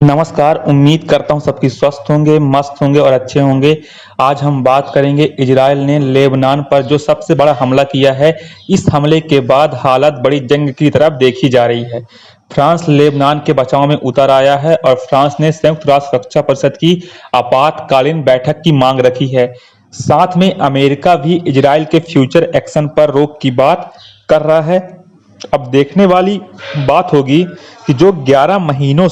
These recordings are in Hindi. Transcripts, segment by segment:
नमस्कार, उम्मीद करता हूँ सबकी स्वस्थ होंगे, मस्त होंगे और अच्छे होंगे। आज हम बात करेंगे इजराइल ने लेबनान पर जो सबसे बड़ा हमला किया है। इस हमले के बाद हालत बड़ी जंग की तरफ देखी जा रही है। फ्रांस लेबनान के बचाव में उतर आया है और फ्रांस ने संयुक्त राष्ट्र सुरक्षा परिषद की आपातकालीन बैठक की मांग रखी है। साथ में अमेरिका भी इजराइल के फ्यूचर एक्शन पर रोक की बात कर रहा है। अब देखने वाली बात होगी कि जो 11 महीनों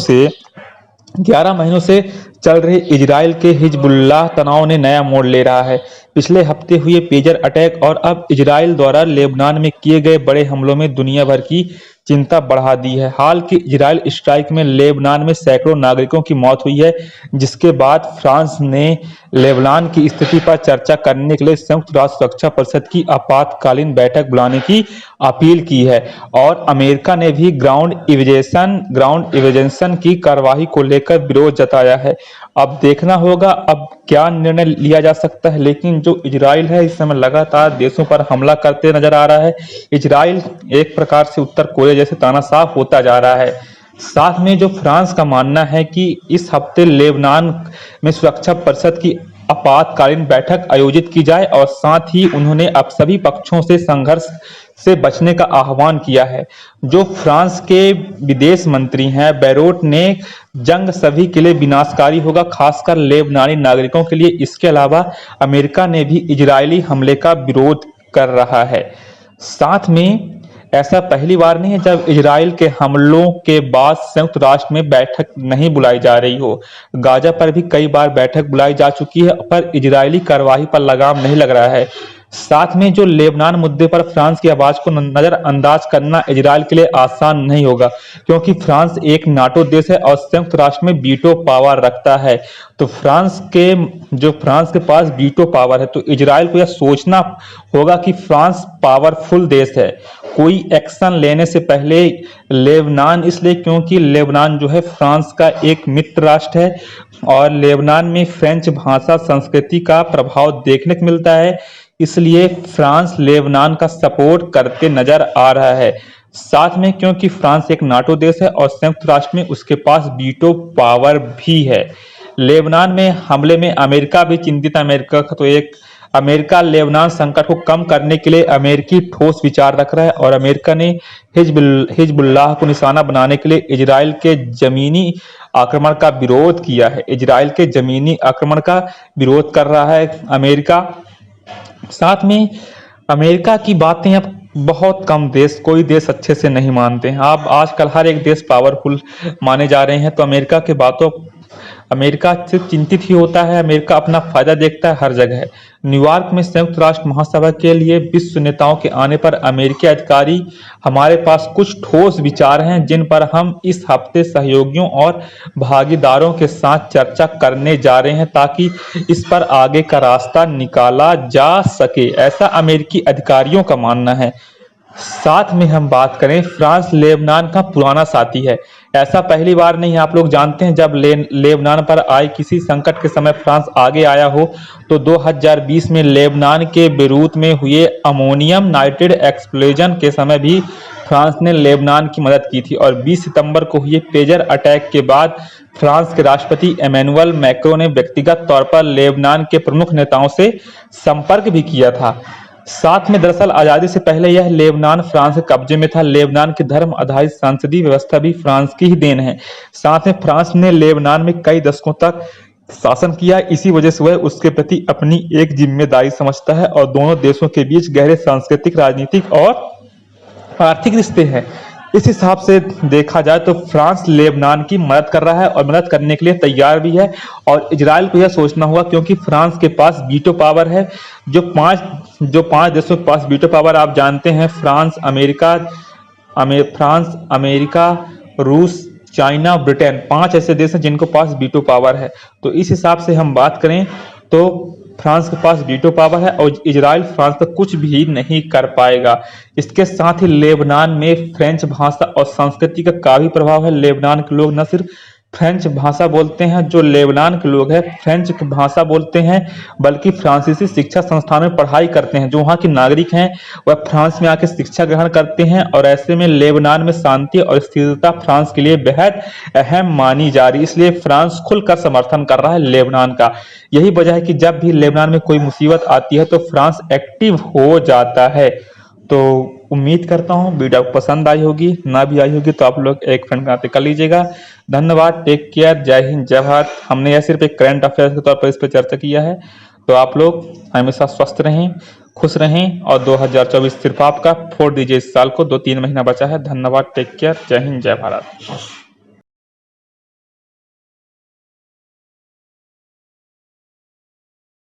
से चल रहे इजराइल के हिजबुल्लाह तनाव ने नया मोड़ ले रहा है। पिछले हफ्ते हुए पेजर अटैक और अब इजराइल द्वारा लेबनान में किए गए बड़े हमलों में दुनिया भर की चिंता बढ़ा दी है। हाल की इजराइल स्ट्राइक में लेबनान में सैकड़ों नागरिकों की मौत हुई है, जिसके बाद फ्रांस ने लेबनान की स्थिति पर चर्चा करने के लिए संयुक्त राष्ट्र सुरक्षा परिषद की आपातकालीन बैठक बुलाने की अपील की है। और अमेरिका ने भी ग्राउंड इवेंशन की कार्रवाई को लेकर विरोध जताया है। अब देखना होगा अब क्या निर्णय लिया जा सकता है, लेकिन जो इजराइल है इस समय लगातार देशों पर हमला करते नजर आ रहा है। इजराइल एक प्रकार से उत्तर कोरिया जैसे तानाशाह होता जा रहा है। साथ में जो फ्रांस का मानना है कि इस हफ्ते लेबनान में सुरक्षा परिषद की आपातकालीन बैठक आयोजित की जाए और साथ ही उन्होंने अब सभी पक्षों से संघर्ष से बचने का आह्वान किया है। जो फ्रांस के विदेश मंत्री हैं बैरोट ने जंग सभी के लिए विनाशकारी होगा, खासकर लेबनानी नागरिकों के लिए। इसके अलावा अमेरिका ने भी इजरायली हमले का विरोध कर रहा है। साथ में ऐसा पहली बार नहीं है जब इजराइल के हमलों के बाद संयुक्त राष्ट्र में बैठक नहीं बुलाई जा रही हो। गाजा पर भी कई बार बैठक बुलाई जा चुकी है, पर इजरायली कार्रवाई पर लगाम नहीं लग रहा है। साथ में जो लेबनान मुद्दे पर फ्रांस की आवाज को नजरअंदाज करना इजराइल के लिए आसान नहीं होगा, क्योंकि फ्रांस एक नाटो देश है और संयुक्त राष्ट्र में वीटो पावर रखता है। तो फ्रांस के पास वीटो पावर है, तो इजराइल को यह सोचना होगा कि फ्रांस पावरफुल देश है। कोई एक्शन लेने से पहले लेबनान, इसलिए क्योंकि लेबनान जो है फ्रांस का एक मित्र राष्ट्र है और लेबनान में फ्रेंच भाषा संस्कृति का प्रभाव देखने को मिलता है, इसलिए फ्रांस लेबनान का सपोर्ट करते नजर आ रहा है। साथ में क्योंकि फ्रांस एक नाटो देश है और संयुक्त राष्ट्र में उसके पास वीटो पावर भी है। लेबनान में हमले में अमेरिका भी चिंतित है। अमेरिका लेबनान संकट को कम करने के लिए अमेरिकी ठोस विचार रख रहा है और अमेरिका ने हिजबुल्लाह को निशाना बनाने के लिए इजराइल के जमीनी आक्रमण का विरोध किया है। इजराइल के जमीनी आक्रमण का विरोध कर रहा है अमेरिका। साथ में अमेरिका की बातें अब बहुत कम देश, कोई देश अच्छे से नहीं मानते हैं। अब आजकल हर एक देश पावरफुल माने जा रहे हैं, तो अमेरिका सिर्फ चिंतित ही होता है। अमेरिका अपना फायदा देखता है हर जगह। न्यूयॉर्क में संयुक्त राष्ट्र महासभा के लिए विश्व नेताओं के आने पर अमेरिकी अधिकारी, हमारे पास कुछ ठोस विचार हैं जिन पर हम इस हफ्ते सहयोगियों और भागीदारों के साथ चर्चा करने जा रहे हैं, ताकि इस पर आगे का रास्ता निकाला जा सके, ऐसा अमेरिकी अधिकारियों का मानना है। साथ में हम बात करें, फ्रांस लेबनान का पुराना साथी है। ऐसा पहली बार नहीं है। आप लोग जानते हैं जब लेबनान पर आए किसी संकट के समय फ्रांस आगे आया हो, तो 2020 में लेबनान के बेरूत में हुए अमोनियम नाइट्रेट एक्सप्लोजन के समय भी फ्रांस ने लेबनान की मदद की थी। और 20 सितंबर को हुए पेजर अटैक के बाद फ्रांस के राष्ट्रपति इमैनुअल मैक्रों ने व्यक्तिगत तौर पर लेबनान के प्रमुख नेताओं से संपर्क भी किया था। साथ में दरअसल आजादी से पहले यह लेबनान फ्रांस के कब्जे में था। लेबनान की धर्म आधारित संसदीय व्यवस्था भी फ्रांस की ही देन है। साथ में फ्रांस ने लेबनान में कई दशकों तक शासन किया, इसी वजह से वह उसके प्रति अपनी एक जिम्मेदारी समझता है और दोनों देशों के बीच गहरे सांस्कृतिक, राजनीतिक और आर्थिक रिश्ते हैं। इस हिसाब से देखा जाए तो फ्रांस लेबनान की मदद कर रहा है और मदद करने के लिए तैयार भी है। और इजराइल को यह सोचना होगा, क्योंकि फ्रांस के पास वीटो पावर है। जो पांच देशों के पास वीटो पावर आप जानते हैं, फ्रांस, अमेरिका, रूस, चाइना, ब्रिटेन, 5 ऐसे देश हैं जिनको पास वीटो पावर है। तो इस हिसाब से हम बात करें तो फ्रांस के पास वीटो पावर है और इजराइल फ्रांस पर कुछ भी नहीं कर पाएगा। इसके साथ ही लेबनान में फ्रेंच भाषा और संस्कृति का काफी प्रभाव है। लेबनान के लोग न सिर्फ फ्रेंच भाषा बोलते हैं। जो लेबनान के लोग हैं फ्रेंच भाषा बोलते हैं, बल्कि फ्रांसीसी शिक्षा संस्थान में पढ़ाई करते हैं। जो वहाँ के नागरिक हैं वह फ्रांस में आके शिक्षा ग्रहण करते हैं, और ऐसे में लेबनान में शांति और स्थिरता फ्रांस के लिए बेहद अहम मानी जा रही है। इसलिए फ्रांस खुलकर समर्थन कर रहा है लेबनान का। यही वजह है कि जब भी लेबनान में कोई मुसीबत आती है तो फ्रांस एक्टिव हो जाता है। तो उम्मीद करता हूँ वीडियो आपको पसंद आई होगी, ना भी आई होगी तो आप लोग एक फ्रेंड बनाते कर लीजिएगा। धन्यवाद, टेक केयर, जय हिंद, जय भारत। हमने यह सिर्फ एक करंट अफेयर्स के तौर पर इस पर चर्चा किया है। तो आप लोग हमेशा स्वस्थ रहें, खुश रहें, और 2024 सिर्फ आपका 4 दीजिए। इस साल को 2-3 महीना बचा है। धन्यवाद, टेक केयर, जय हिंद, जय भारत।